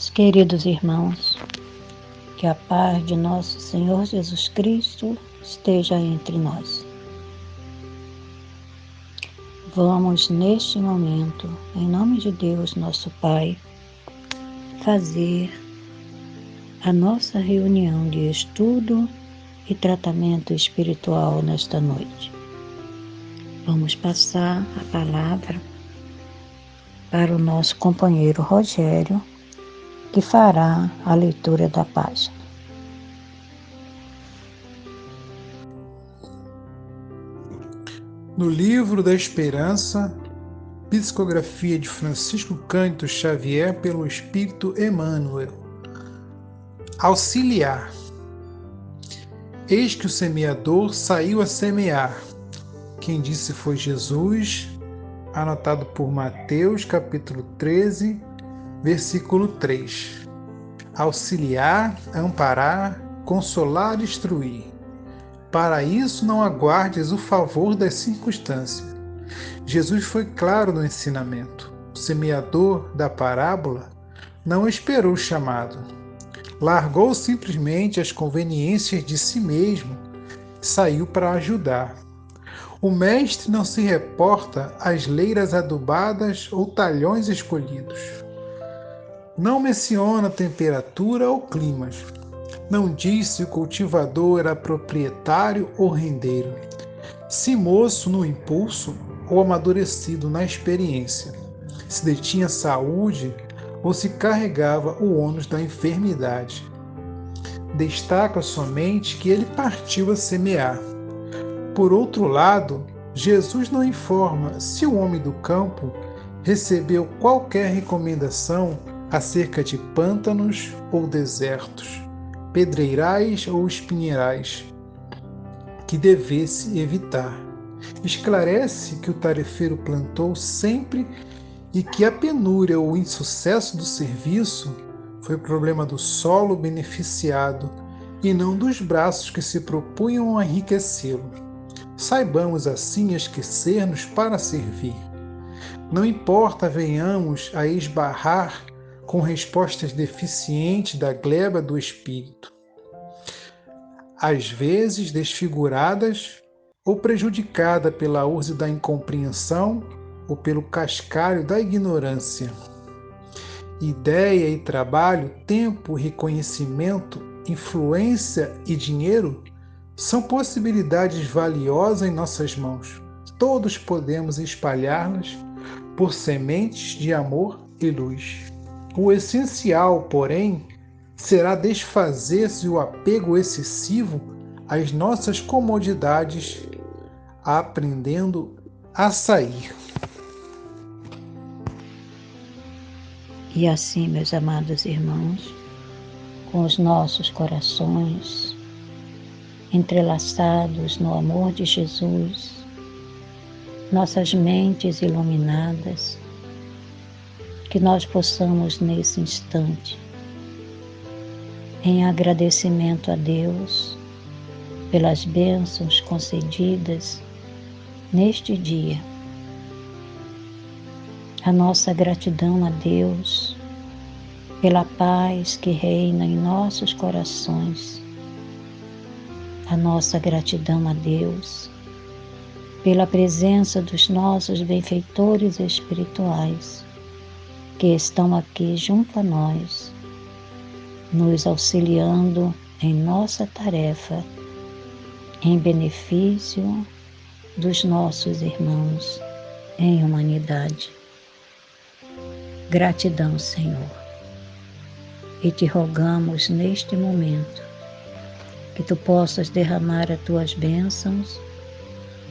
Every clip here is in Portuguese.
Queridos irmãos, que a paz de nosso Senhor Jesus Cristo esteja entre nós. Vamos neste momento, em nome de Deus, nosso Pai, fazer a nossa reunião de estudo e tratamento espiritual nesta noite. Vamos passar a palavra para o nosso companheiro Rogério, que fará a leitura da página. No Livro da Esperança, psicografia de Francisco Cândido Xavier pelo Espírito Emmanuel. Auxiliar. Eis que o semeador saiu a semear. Quem disse foi Jesus, anotado por Mateus, capítulo 13, versículo 3. Auxiliar, amparar, consolar, instruir. Para isso não aguardes o favor das circunstâncias. Jesus foi claro no ensinamento. O semeador da parábola não esperou o chamado. Largou simplesmente as conveniências de si mesmo e saiu para ajudar. O mestre não se reporta às leiras adubadas ou talhões escolhidos. Não menciona temperatura ou climas. Não diz se o cultivador era proprietário ou rendeiro, se moço no impulso ou amadurecido na experiência, se detinha saúde ou se carregava o ônus da enfermidade. Destaca somente que ele partiu a semear. Por outro lado, Jesus não informa se o homem do campo recebeu qualquer recomendação acerca de pântanos ou desertos, pedreirais ou espinheirais, que devesse evitar. Esclarece que o tarefeiro plantou sempre e que a penúria ou o insucesso do serviço foi problema do solo beneficiado e não dos braços que se propunham a enriquecê-lo. Saibamos assim esquecer-nos para servir. Não importa venhamos a esbarrar com respostas deficientes da gleba do espírito, às vezes desfiguradas ou prejudicada pela urze da incompreensão ou pelo cascalho da ignorância. Ideia e trabalho, tempo, reconhecimento, influência e dinheiro são possibilidades valiosas em nossas mãos. Todos podemos espalhá-las por sementes de amor e luz. O essencial, porém, será desfazer-se o apego excessivo às nossas comodidades, aprendendo a sair. E assim, meus amados irmãos, com os nossos corações entrelaçados no amor de Jesus, nossas mentes iluminadas, que nós possamos nesse instante, em agradecimento a Deus pelas bênçãos concedidas neste dia, a nossa gratidão a Deus pela paz que reina em nossos corações, a nossa gratidão a Deus pela presença dos nossos benfeitores espirituais, que estão aqui junto a nós, nos auxiliando em nossa tarefa, em benefício dos nossos irmãos em humanidade. Gratidão, Senhor, e te rogamos neste momento que tu possas derramar as tuas bênçãos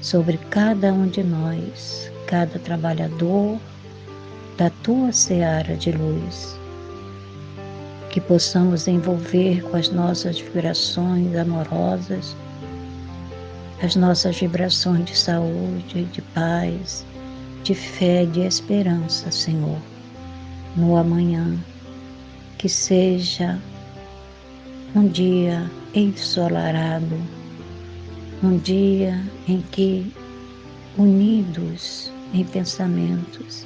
sobre cada um de nós, cada trabalhador da tua seara de luz, que possamos envolver com as nossas vibrações amorosas, as nossas vibrações de saúde, de paz, de fé, de esperança, Senhor, no amanhã, que seja um dia ensolarado, um dia em que, unidos em pensamentos,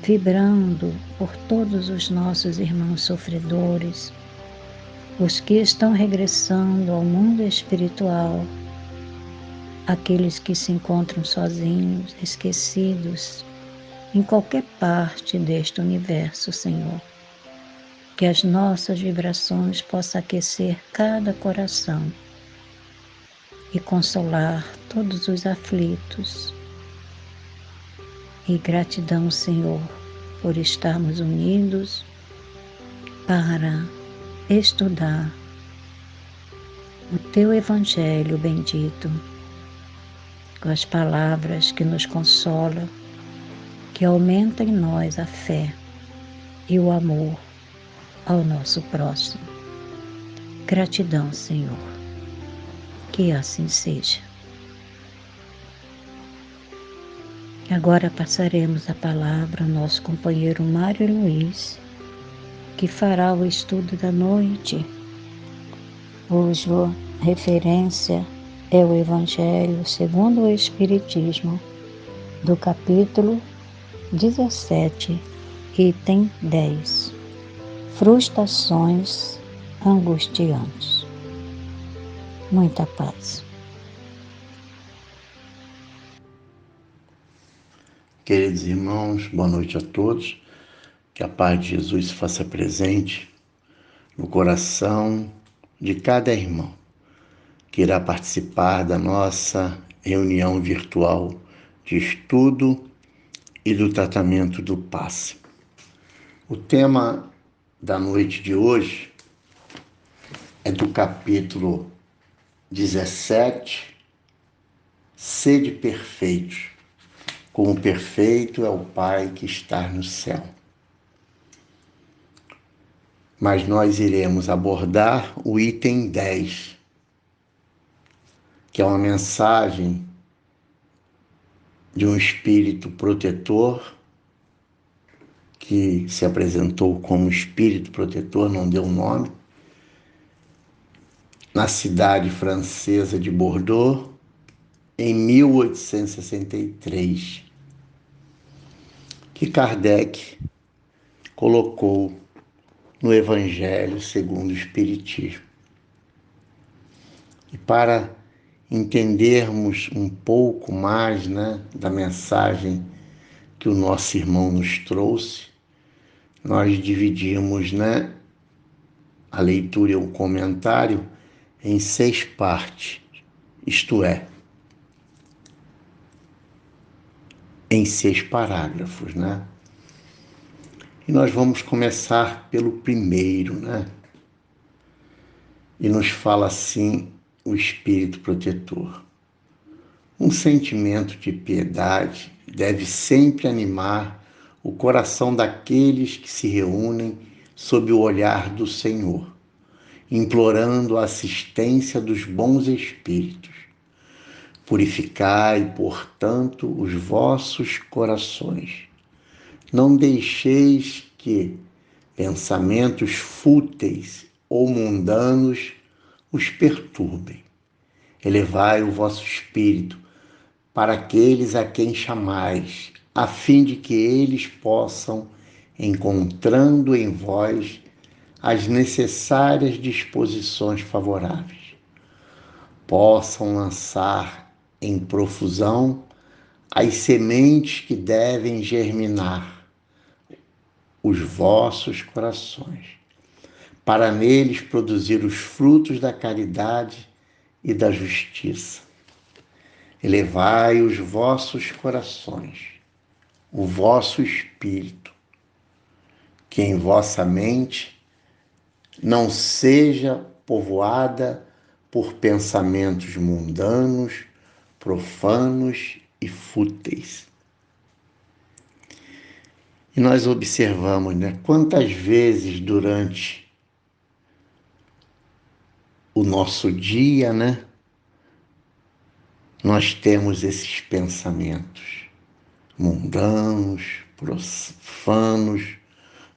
vibrando por todos os nossos irmãos sofredores, os que estão regressando ao mundo espiritual, aqueles que se encontram sozinhos, esquecidos, em qualquer parte deste universo, Senhor. Que as nossas vibrações possam aquecer cada coração e consolar todos os aflitos. E gratidão, Senhor, por estarmos unidos para estudar o Teu Evangelho bendito, com as palavras que nos consolam, que aumentam em nós a fé e o amor ao nosso próximo. Gratidão, Senhor. Que assim seja. Agora passaremos a palavra ao nosso companheiro Mário Luiz, que fará o estudo da noite. Hoje a referência é o Evangelho segundo o Espiritismo, do capítulo 17, item 10. Frustrações angustiantes. Muita paz. Queridos irmãos, boa noite a todos. Que a paz de Jesus se faça presente no coração de cada irmão que irá participar da nossa reunião virtual de estudo e do tratamento do passe. O tema da noite de hoje é do capítulo 17, Sede perfeitos, como perfeito é o Pai que está no céu. Mas nós iremos abordar o item 10, que é uma mensagem de um espírito protetor, que se apresentou como espírito protetor, não deu nome, na cidade francesa de Bordeaux, em 1863, que Kardec colocou no Evangelho segundo o Espiritismo. E para entendermos um pouco mais, da mensagem que o nosso irmão nos trouxe, nós dividimos, a leitura e o comentário em 6 partes, isto é, em 6 parágrafos, E nós vamos começar pelo primeiro, E nos fala assim o Espírito Protetor. Um sentimento de piedade deve sempre animar o coração daqueles que se reúnem sob o olhar do Senhor, implorando a assistência dos bons espíritos. Purificai, portanto, os vossos corações. Não deixeis que pensamentos fúteis ou mundanos os perturbem. Elevai o vosso espírito para aqueles a quem chamais, a fim de que eles possam, encontrando em vós as necessárias disposições favoráveis, possam lançar em profusão as sementes que devem germinar os vossos corações, para neles produzir os frutos da caridade e da justiça. Elevai os vossos corações, o vosso espírito, que em vossa mente não seja povoada por pensamentos mundanos, profanos e fúteis. E nós observamos, quantas vezes durante o nosso dia, nós temos esses pensamentos mundanos, profanos,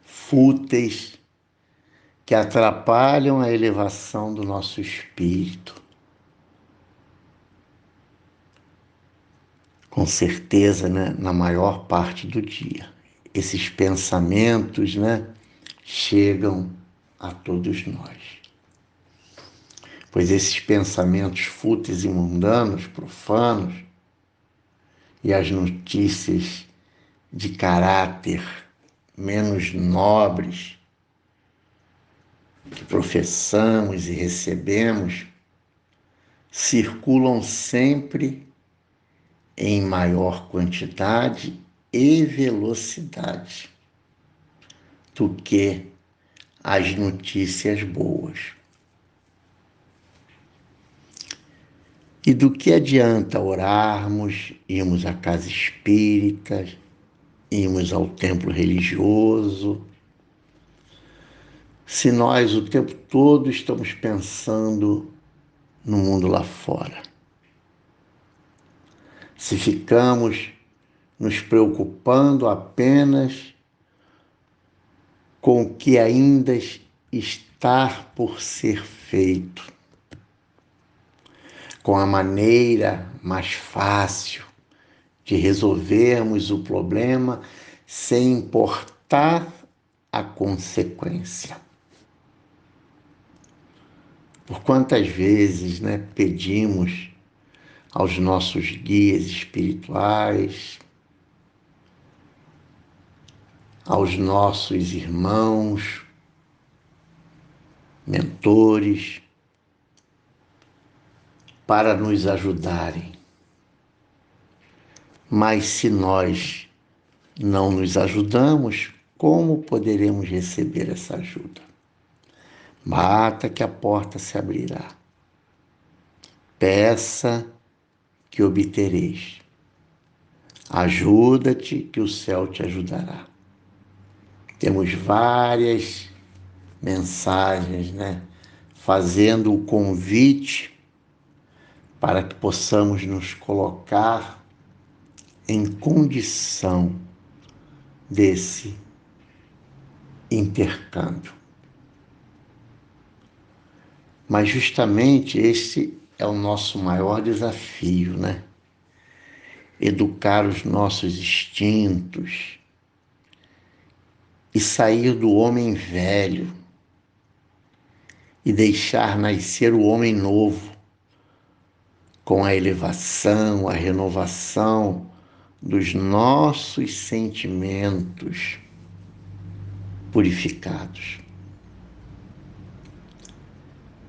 fúteis, que atrapalham a elevação do nosso espírito. Com certeza, na maior parte do dia. esses pensamentos, né, chegam a todos nós. Pois esses pensamentos fúteis e mundanos, profanos, e as notícias de caráter menos nobres que professamos e recebemos, circulam sempre em maior quantidade e velocidade do que as notícias boas. E do que adianta orarmos, irmos à casa espírita, irmos ao templo religioso, se nós o tempo todo estamos pensando no mundo lá fora? Se ficamos nos preocupando apenas com o que ainda está por ser feito, com a maneira mais fácil de resolvermos o problema sem importar a consequência. Por quantas vezes, pedimos aos nossos guias espirituais, aos nossos irmãos, mentores, para nos ajudarem. Mas se nós não nos ajudamos, como poderemos receber essa ajuda? Bata que a porta se abrirá. Peça que obtereis. Ajuda-te que o céu te ajudará. Temos várias mensagens, fazendo o convite para que possamos nos colocar em condição desse intercâmbio. Mas justamente esse é o nosso maior desafio, Educar os nossos instintos e sair do homem velho e deixar nascer o homem novo, com a elevação, a renovação dos nossos sentimentos purificados.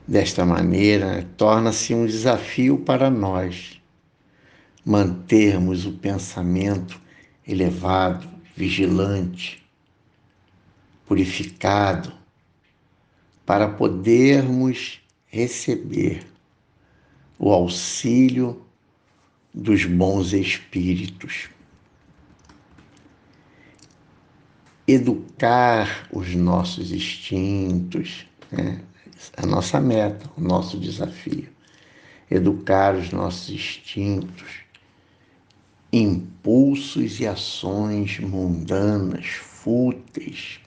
Desta maneira, torna-se um desafio para nós mantermos o pensamento elevado, vigilante, purificado, para podermos receber o auxílio dos bons espíritos. Educar os nossos instintos, a nossa meta, o nosso desafio. Educar os nossos instintos, impulsos e ações mundanas, fúteis.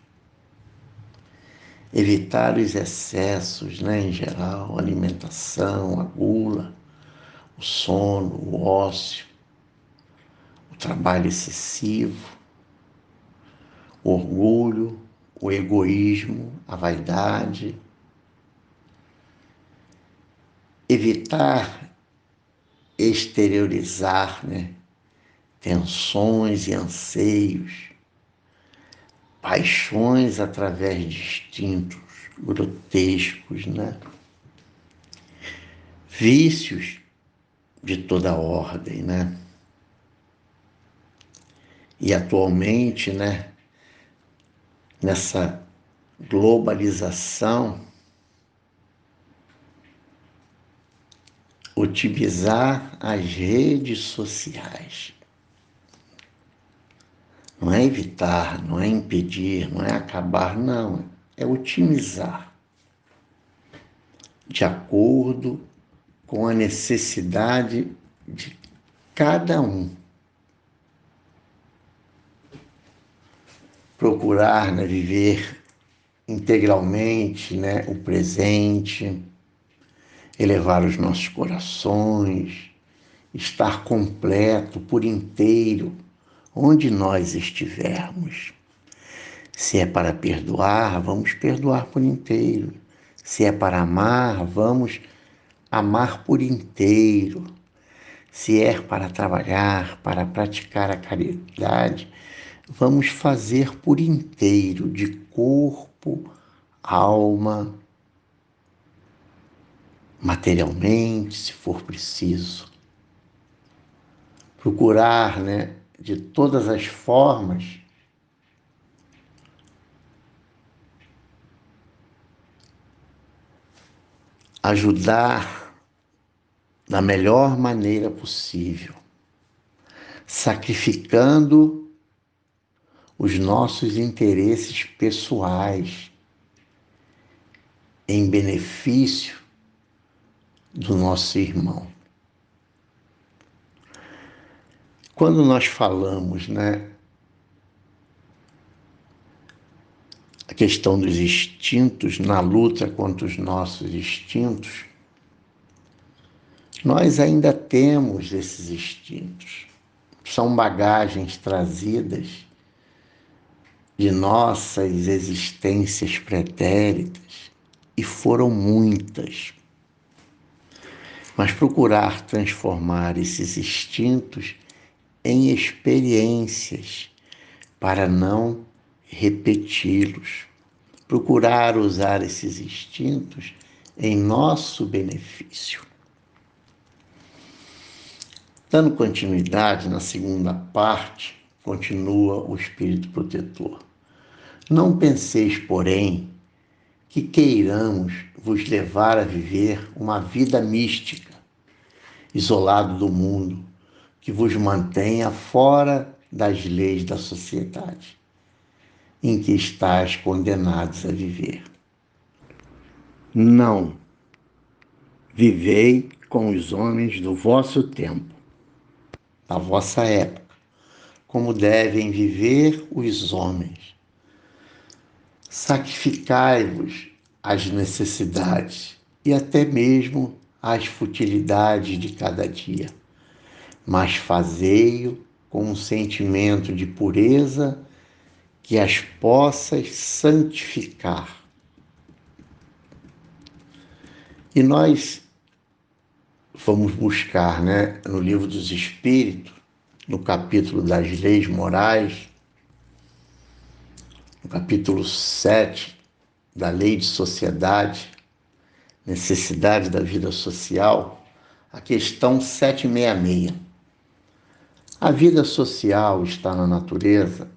Evitar os excessos, em geral, a alimentação, a gula, o sono, o ócio, o trabalho excessivo, o orgulho, o egoísmo, a vaidade. Evitar exteriorizar, tensões e anseios, paixões através de instintos grotescos, vícios de toda ordem, E atualmente, nessa globalização, otimizar as redes sociais. Não é evitar, não é impedir, não é acabar, não. É otimizar de acordo com a necessidade de cada um. Procurar viver integralmente o presente, elevar os nossos corações, estar completo, por inteiro, onde nós estivermos. Se é para perdoar, vamos perdoar por inteiro. Se é para amar, vamos amar por inteiro. Se é para trabalhar, para praticar a caridade, vamos fazer por inteiro, de corpo, alma, materialmente, se for preciso. Procurar, de todas as formas, ajudar da melhor maneira possível, sacrificando os nossos interesses pessoais em benefício do nosso irmão. Quando nós falamos, a questão dos instintos, na luta contra os nossos instintos, nós ainda temos esses instintos. São bagagens trazidas de nossas existências pretéritas, e foram muitas. Mas procurar transformar esses instintos em experiências para não repeti-los. Procurar usar esses instintos em nosso benefício. Dando continuidade na segunda parte, continua o Espírito Protetor. Não penseis, porém, que queiramos vos levar a viver uma vida mística, isolado do mundo, que vos mantenha fora das leis da sociedade, em que estáis condenados a viver. Não. Vivei com os homens do vosso tempo, da vossa época, como devem viver os homens. Sacrificai-vos às necessidades e até mesmo às futilidades de cada dia, mas fazei-o com um sentimento de pureza que as possas santificar. E nós vamos buscar, no Livro dos Espíritos, no capítulo das leis morais, no capítulo 7 da lei de sociedade, necessidade da vida social, a questão 766. A vida social está na natureza?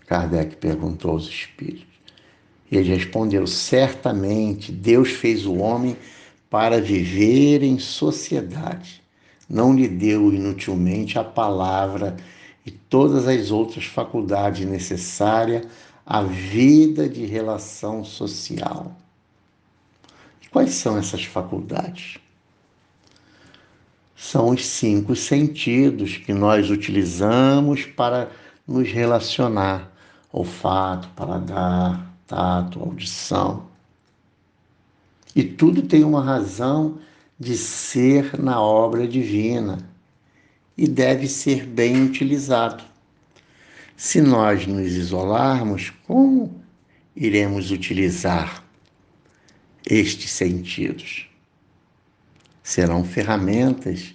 Kardec perguntou aos espíritos. E eles responderam: certamente Deus fez o homem para viver em sociedade. Não lhe deu inutilmente a palavra e todas as outras faculdades necessárias à vida de relação social. E quais são essas faculdades? São os 5 sentidos que nós utilizamos para nos relacionar: olfato, paladar, tato, audição. E tudo tem uma razão de ser na obra divina e deve ser bem utilizado. Se nós nos isolarmos, como iremos utilizar estes sentidos? Serão ferramentas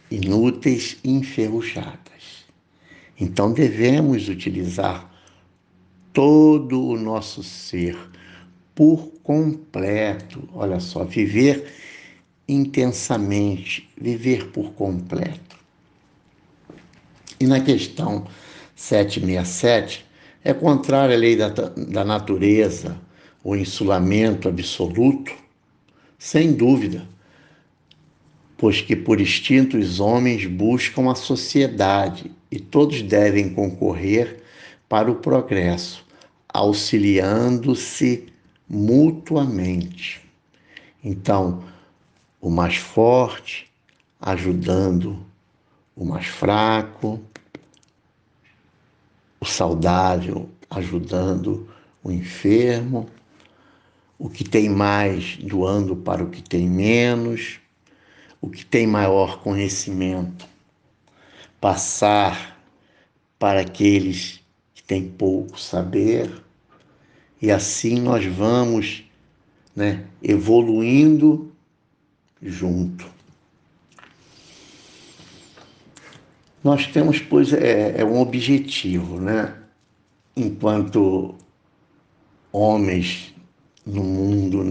inúteis e enferrujadas. Então devemos utilizar todo o nosso ser por completo. Olha só, viver intensamente, viver por completo. E na questão 767, é contrária à lei da natureza, o insulamento absoluto? Sem dúvida, pois que por instinto os homens buscam a sociedade e todos devem concorrer para o progresso, auxiliando-se mutuamente. Então, o mais forte ajudando o mais fraco, o saudável ajudando o enfermo, o que tem mais doando para o que tem menos, o que tem maior conhecimento passar para aqueles que têm pouco saber, e assim nós vamos, evoluindo junto. Nós temos, pois, um objetivo, enquanto homens no mundo,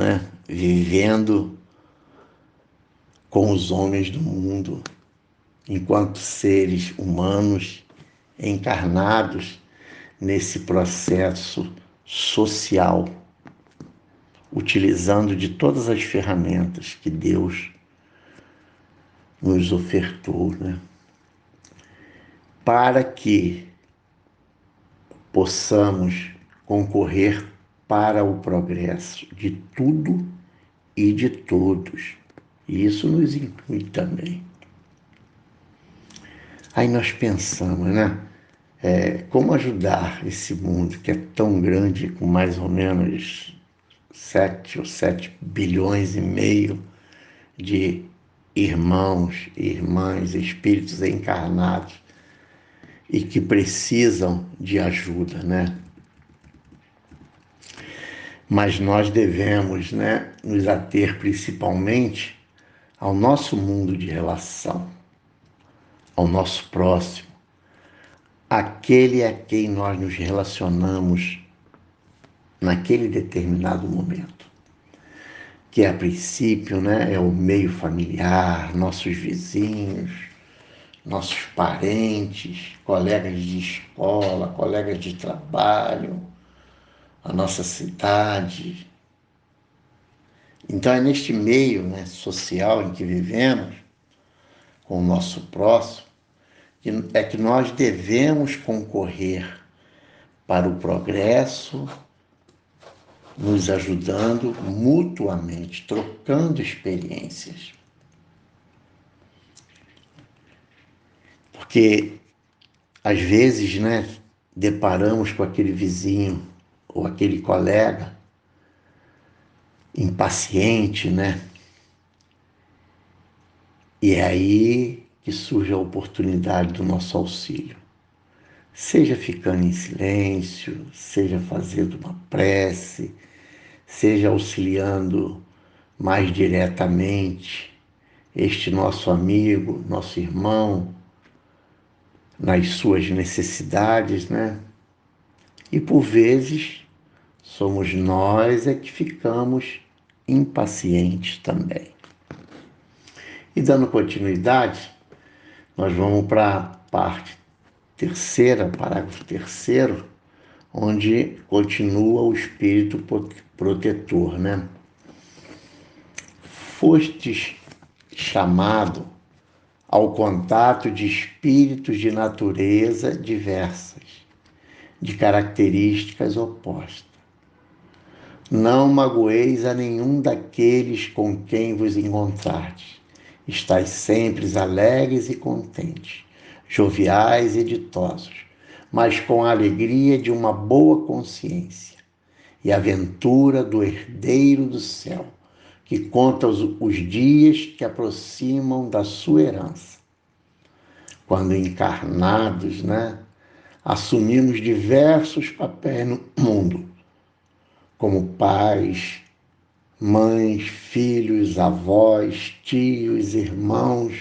vivendo com os homens do mundo, enquanto seres humanos encarnados nesse processo social, utilizando de todas as ferramentas que Deus nos ofertou, para que possamos concorrer para o progresso de tudo e de todos. E isso nos inclui também. Aí nós pensamos, como ajudar esse mundo que é tão grande, com mais ou menos 7 bilhões e meio de irmãos e irmãs, espíritos encarnados, e que precisam de ajuda, Mas nós devemos, nos ater principalmente ao nosso mundo de relação, ao nosso próximo, aquele a quem nós nos relacionamos naquele determinado momento, que a princípio, é o meio familiar, nossos vizinhos, nossos parentes, colegas de escola, colegas de trabalho, a nossa cidade. Então é neste meio social em que vivemos, com o nosso próximo, que nós devemos concorrer para o progresso, nos ajudando mutuamente, trocando experiências. Porque, às vezes, deparamos com aquele vizinho ou aquele colega impaciente, E é aí que surge a oportunidade do nosso auxílio. Seja ficando em silêncio, seja fazendo uma prece, seja auxiliando mais diretamente este nosso amigo, nosso irmão, nas suas necessidades, E por vezes somos nós que ficamos impacientes também. E dando continuidade, nós vamos para a parte terceira, parágrafo 3º, onde continua o espírito protetor, Fostes chamado ao contato de espíritos de natureza diversas, de características opostas. Não magoeis a nenhum daqueles com quem vos encontrardes. Estais sempre alegres e contentes, joviais e ditosos, mas com a alegria de uma boa consciência e a aventura do herdeiro do céu, que conta os dias que aproximam da sua herança. Quando encarnados, assumimos diversos papéis no mundo, como pais, mães, filhos, avós, tios, irmãos,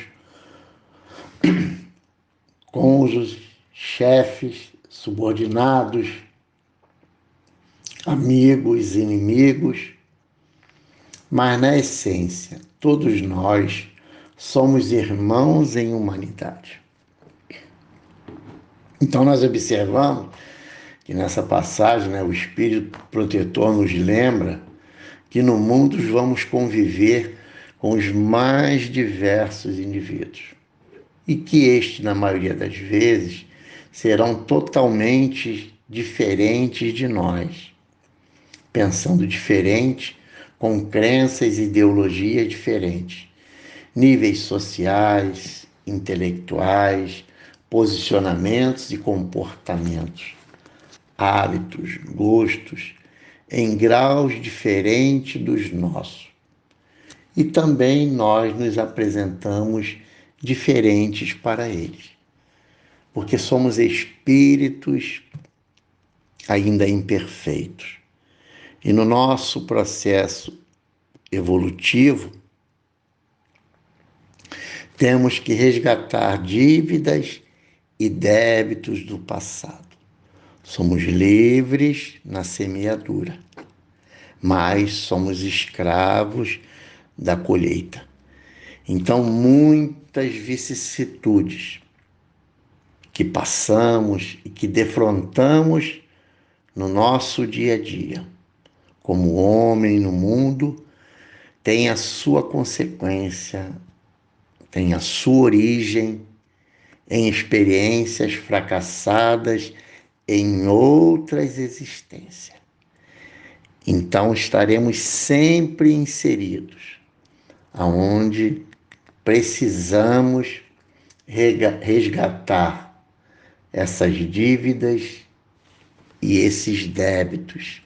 cônjuges, chefes, subordinados, amigos, inimigos, mas na essência, todos nós somos irmãos em humanidade. Então nós observamos que nessa passagem, o Espírito Protetor nos lembra que no mundo vamos conviver com os mais diversos indivíduos e que estes, na maioria das vezes, serão totalmente diferentes de nós, pensando diferente, com crenças e ideologias diferentes, níveis sociais, intelectuais, posicionamentos e comportamentos, hábitos, gostos, em graus diferentes dos nossos. E também nós nos apresentamos diferentes para eles. porque somos espíritos ainda imperfeitos. E no nosso processo evolutivo, temos que resgatar dívidas e débitos do passado. Somos livres na semeadura, mas somos escravos da colheita. Então, muitas vicissitudes que passamos e que defrontamos no nosso dia a dia, como homem no mundo, tem a sua consequência, tem a sua origem em experiências fracassadas em outras existências. Então estaremos sempre inseridos, aonde precisamos resgatar essas dívidas e esses débitos.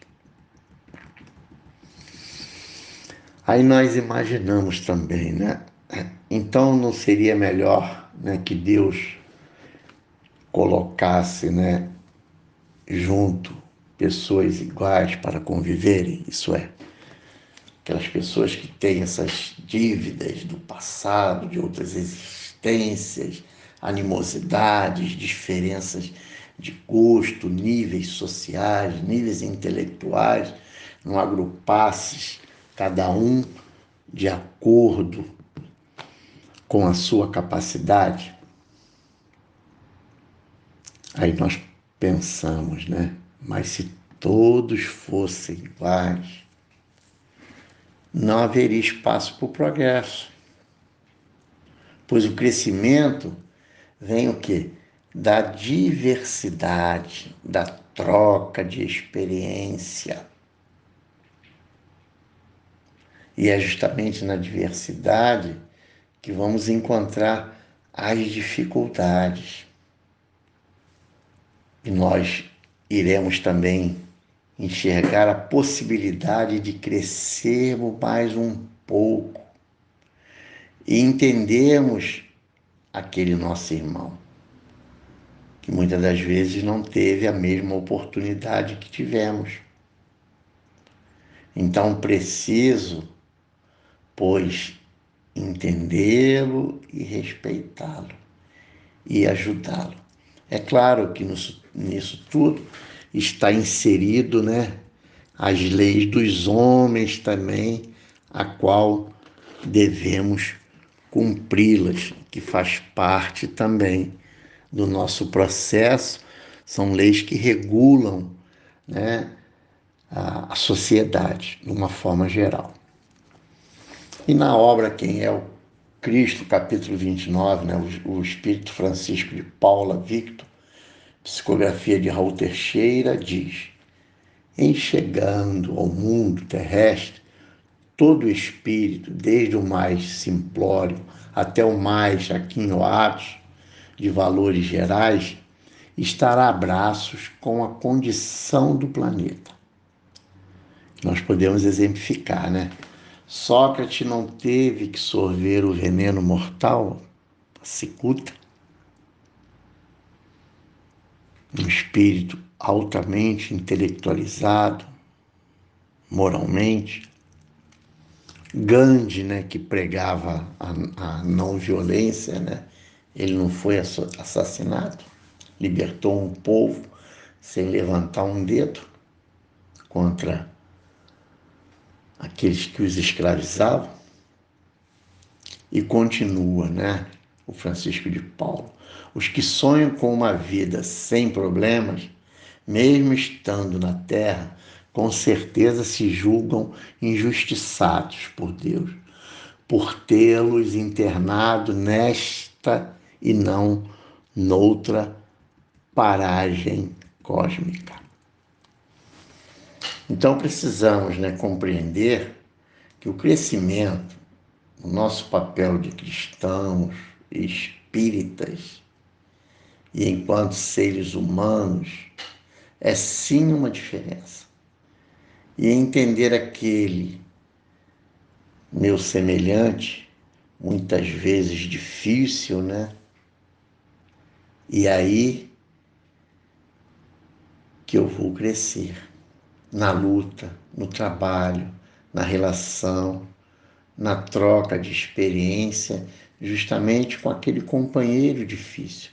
Aí nós imaginamos também, né? Então não seria melhor, né, que Deus colocasse, né, junto pessoas iguais para conviverem? Isso é, aquelas pessoas que têm essas dívidas do passado, de outras existências, animosidades, diferenças de gosto, níveis sociais, níveis intelectuais, não agrupasses cada um de acordo com a sua capacidade. Aí nós pensamos, né? Mas se todos fossem iguais, não haveria espaço para o progresso. Pois o crescimento vem o quê? Da diversidade, da troca de experiência. E é justamente na diversidade que vamos encontrar as dificuldades. E nós iremos também enxergar a possibilidade de crescermos mais um pouco e entendermos aquele nosso irmão, que muitas das vezes não teve a mesma oportunidade que tivemos. Então preciso, pois, entendê-lo e respeitá-lo e ajudá-lo. É claro que nisso tudo está inserido, né, as leis dos homens também, a qual devemos cumpri-las, que faz parte também do nosso processo. São leis que regulam, né, a sociedade de uma forma geral. E na obra Quem é o Cristo, capítulo 29, né, o Espírito Francisco de Paula Victor, psicografia de Raul Teixeira, diz: em chegando ao mundo terrestre, todo espírito, desde o mais simplório até o mais aquinhoado de valores gerais, estará a braços com a condição do planeta. Nós podemos exemplificar, né? Sócrates não teve que sorver o veneno mortal, a cicuta, um espírito altamente intelectualizado, moralmente. Gandhi, né, que pregava a não violência, né? Ele não foi assassinado, libertou um povo sem levantar um dedo contra aqueles que os escravizavam. E continua, né, o Francisco de Paulo: os que sonham com uma vida sem problemas, mesmo estando na terra, com certeza se julgam injustiçados por Deus, por tê-los internado nesta e não noutra paragem cósmica. Então precisamos, né, compreender que o crescimento, o nosso papel de cristãos, espíritas e enquanto seres humanos, é sim uma diferença. E entender aquele meu semelhante, muitas vezes difícil, né? E aí que eu vou crescer na luta, no trabalho, na relação, na troca de experiência, justamente com aquele companheiro difícil,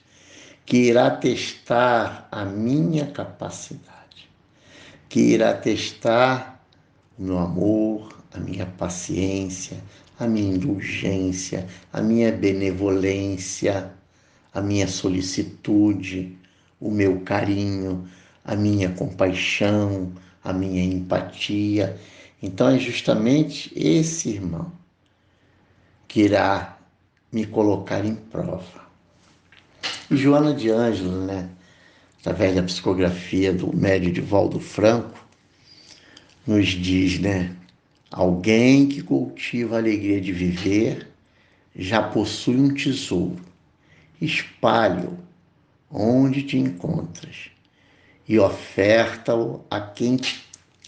que irá testar a minha capacidade, que irá testar o meu amor, a minha paciência, a minha indulgência, a minha benevolência, a minha solicitude, o meu carinho, a minha compaixão, a minha empatia. Então é justamente esse irmão que irá me colocar em prova. E Joana de Ângelo, através da psicografia do médio Divaldo Franco, nos diz, alguém que cultiva a alegria de viver já possui um tesouro. Espalhe-o onde te encontras e oferta-o a quem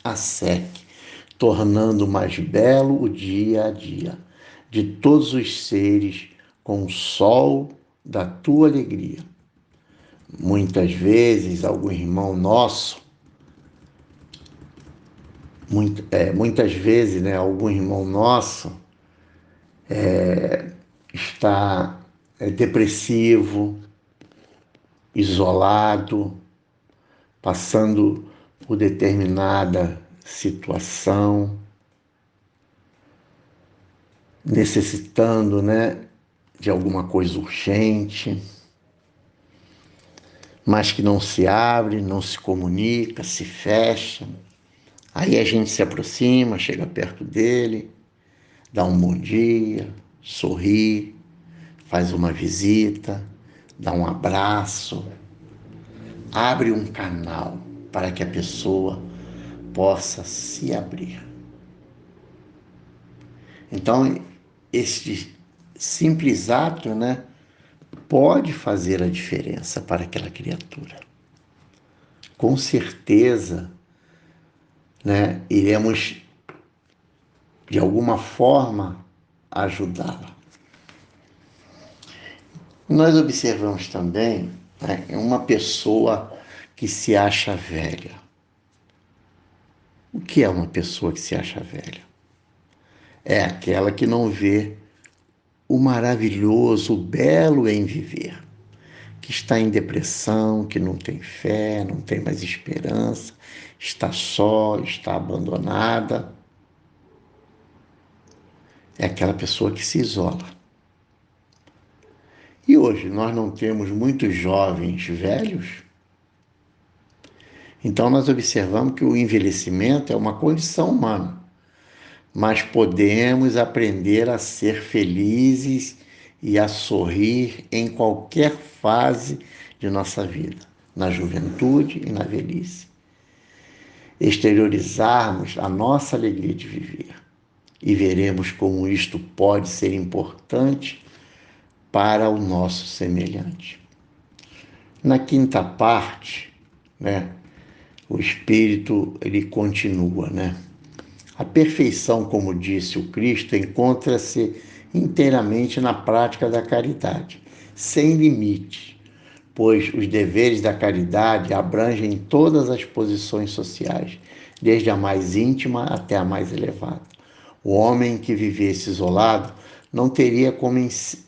a seque, tornando mais belo o dia a dia de todos os seres com o sol da tua alegria. Muitas vezes, algum irmão nosso, algum irmão nosso está depressivo, isolado, passando por determinada situação, necessitando, de alguma coisa urgente, mas que não se abre, não se comunica, se fecha. Aí a gente se aproxima, chega perto dele, dá um bom dia, sorri, faz uma visita, dá um abraço, abre um canal para que a pessoa possa se abrir. Então, este simples ato, pode fazer a diferença para aquela criatura. Com certeza, iremos, de alguma forma, ajudá-la. Nós observamos também uma pessoa que se acha velha. O que é uma pessoa que se acha velha? É aquela que não vê o maravilhoso, o belo em viver, que está em depressão, que não tem fé, não tem mais esperança, está só, está abandonada. É aquela pessoa que se isola. E hoje nós não temos muitos jovens velhos, então nós observamos que o envelhecimento é uma condição humana, mas podemos aprender a ser felizes e a sorrir em qualquer fase de nossa vida, na juventude e na velhice. Exteriorizarmos a nossa alegria de viver e veremos como isto pode ser importante para o nosso semelhante. Na quinta parte, o Espírito ele continua, A perfeição, como disse o Cristo, encontra-se inteiramente na prática da caridade, sem limite, pois os deveres da caridade abrangem todas as posições sociais, desde a mais íntima até a mais elevada. O homem que vivesse isolado não teria como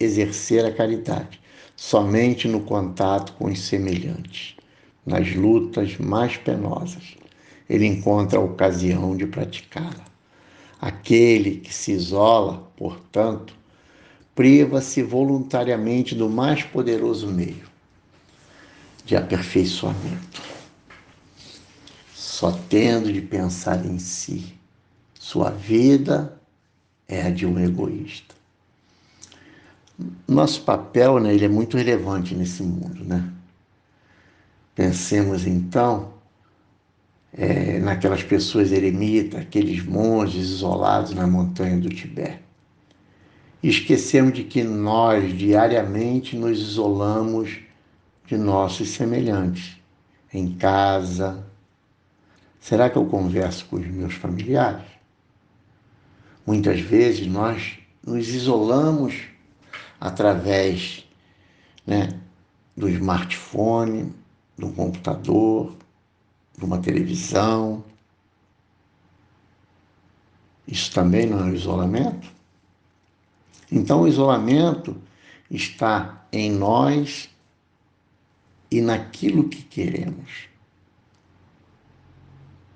exercer a caridade, somente no contato com os semelhantes, nas lutas mais penosas. Ele encontra a ocasião de praticá-la. Aquele que se isola, portanto, priva-se voluntariamente do mais poderoso meio de aperfeiçoamento, só tendo de pensar em si. Sua vida é a de um egoísta. Nosso papel, ele é muito relevante nesse mundo, Pensemos, então, naquelas pessoas eremitas, aqueles monges isolados na montanha do Tibete. E esquecemos de que nós, diariamente, nos isolamos de nossos semelhantes, em casa. Será que eu converso com os meus familiares? Muitas vezes nós nos isolamos através, do smartphone, do computador, de uma televisão. Isso também não é um isolamento? Então, o isolamento está em nós e naquilo que queremos,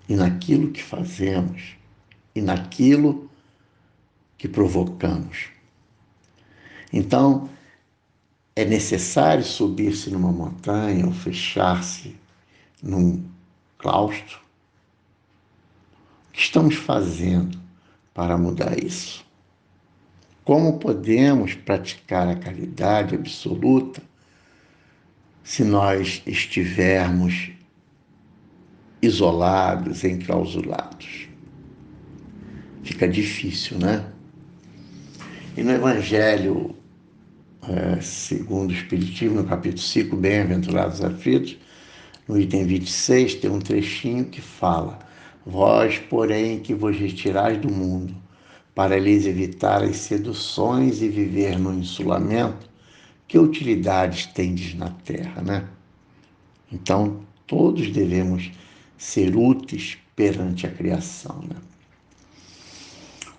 e naquilo que fazemos, e naquilo que provocamos. Então, é necessário subir-se numa montanha ou fechar-se num claustro? O que estamos fazendo para mudar isso? Como podemos praticar a caridade absoluta se nós estivermos isolados, enclausulados? Fica difícil, né? E no Evangelho segundo o Espiritismo, no capítulo 5, Bem-aventurados aflitos, no item 26, tem um trechinho que fala: vós, porém, que vos retirais do mundo, para lhes evitar as seduções e viver no insulamento, que utilidades tendes na terra, né? Então, todos devemos ser úteis perante a criação, né?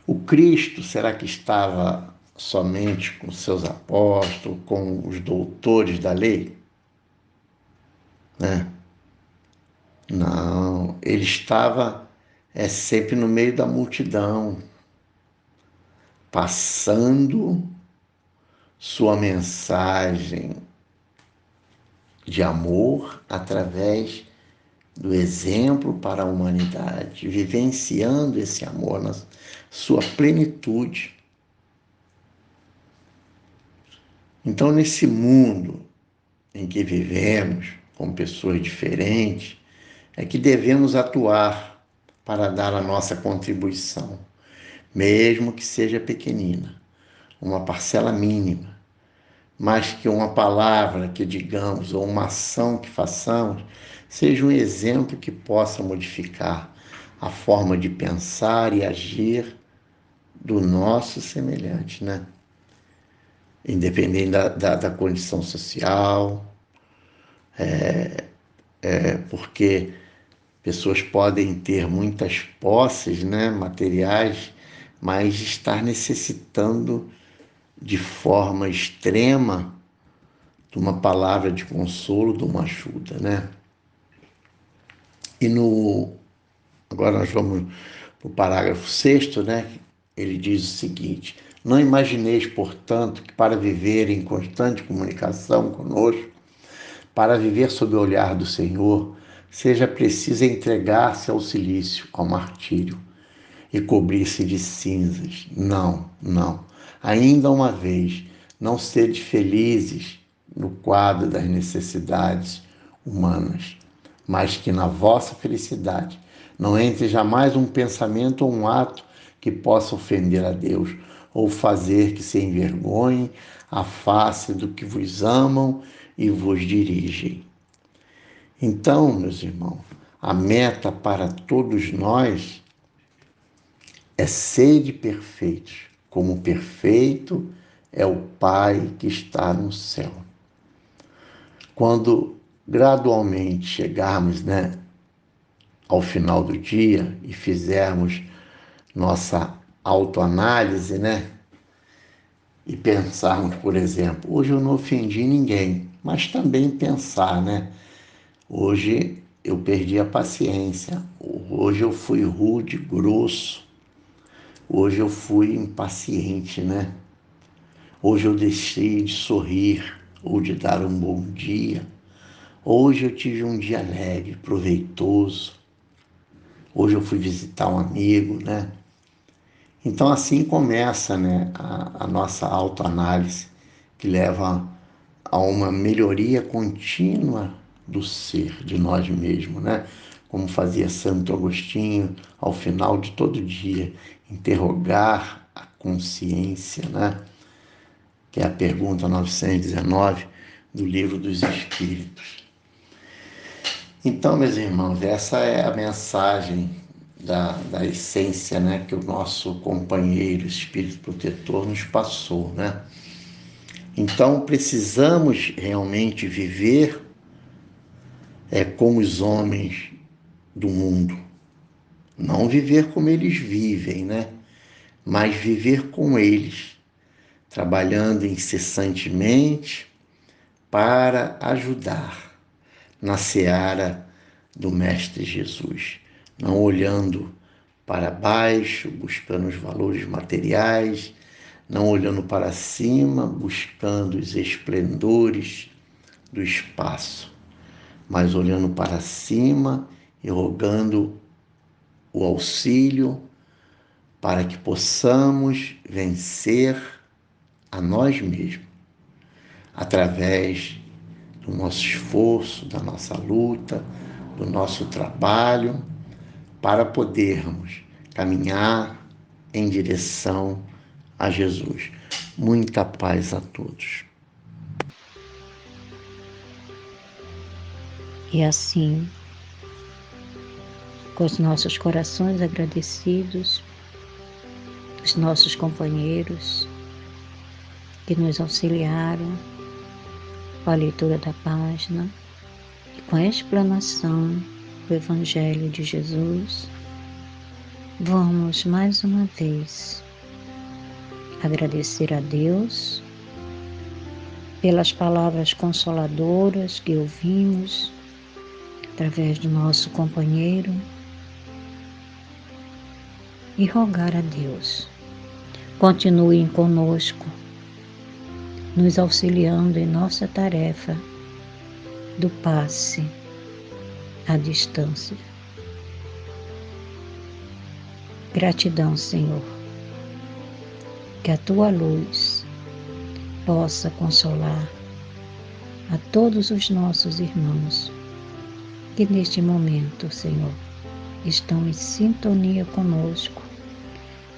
O Cristo, será que estava somente com seus apóstolos, com os doutores da lei? Né? Não, ele estava sempre no meio da multidão, passando sua mensagem de amor através do exemplo para a humanidade, vivenciando esse amor na sua plenitude. Então, nesse mundo em que vivemos, com pessoas diferentes, é que devemos atuar para dar a nossa contribuição, mesmo que seja pequenina, uma parcela mínima, mas que uma palavra que digamos ou uma ação que façamos seja um exemplo que possa modificar a forma de pensar e agir do nosso semelhante, né? Independente da condição social, porque pessoas podem ter muitas posses, né, materiais, mas estar necessitando de forma extrema de uma palavra de consolo, de uma ajuda, né? E agora nós vamos para o parágrafo 6º, né? Ele diz o seguinte: não imagineis, portanto, que para viver em constante comunicação conosco, para viver sob o olhar do Senhor, seja preciso entregar-se ao cilício, ao martírio, e cobrir-se de cinzas. Não, não. Ainda uma vez, não sede felizes no quadro das necessidades humanas, mas que na vossa felicidade não entre jamais um pensamento ou um ato que possa ofender a Deus, ou fazer que se envergonhe a face do que vos amam e vos dirigem. Então, meus irmãos, a meta para todos nós é ser perfeitos, como perfeito é o Pai que está no céu. Quando gradualmente chegarmos, né, ao final do dia e fizermos nossa autoanálise, né, e pensarmos, por exemplo, hoje eu não ofendi ninguém, mas também pensar, né, hoje eu perdi a paciência, hoje eu fui rude, grosso, hoje eu fui impaciente, né? Hoje eu deixei de sorrir ou de dar um bom dia. Hoje eu tive um dia alegre, proveitoso. Hoje eu fui visitar um amigo, né? Então assim começa, né, a nossa autoanálise, que leva a uma melhoria contínua do ser, de nós mesmos, né? Como fazia Santo Agostinho ao final de todo dia, interrogar a consciência, né? Que é a pergunta 919 do Livro dos Espíritos. Então, meus irmãos, essa é a mensagem da essência, né, que o nosso companheiro, Espírito Protetor, nos passou, né? Então precisamos realmente viver como os homens do mundo. Não viver como eles vivem, né? Mas viver com eles, trabalhando incessantemente para ajudar na seara do Mestre Jesus, não olhando para baixo, buscando os valores materiais, não olhando para cima, buscando os esplendores do espaço, mas olhando para cima e rogando o auxílio para que possamos vencer a nós mesmos, através do nosso esforço, da nossa luta, do nosso trabalho, para podermos caminhar em direção a Jesus. Muita paz a todos. E assim, com os nossos corações agradecidos, os nossos companheiros que nos auxiliaram com a leitura da página e com a explanação do Evangelho de Jesus, vamos mais uma vez agradecer a Deus pelas palavras consoladoras que ouvimos através do nosso companheiro e rogar a Deus: continuem conosco, nos auxiliando em nossa tarefa do passe à distância. Gratidão, Senhor, que a Tua luz possa consolar a todos os nossos irmãos que neste momento, Senhor, estão em sintonia conosco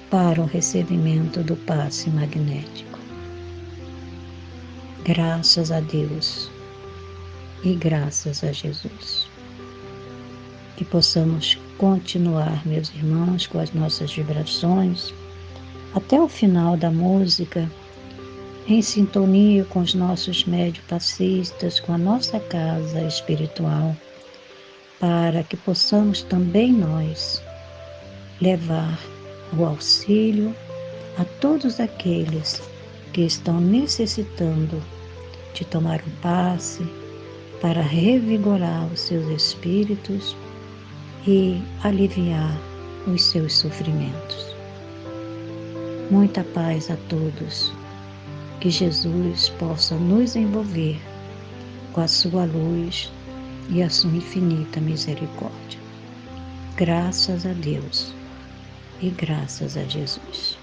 para o recebimento do passe magnético. Graças a Deus e graças a Jesus. Que possamos continuar, meus irmãos, com as nossas vibrações até o final da música, em sintonia com os nossos médios passistas, com a nossa casa espiritual, para que possamos também nós levar o auxílio a todos aqueles que estão necessitando de tomar um passe para revigorar os seus espíritos e aliviar os seus sofrimentos. Muita paz a todos. Que Jesus possa nos envolver com a sua luz e a sua infinita misericórdia. Graças a Deus e graças a Jesus.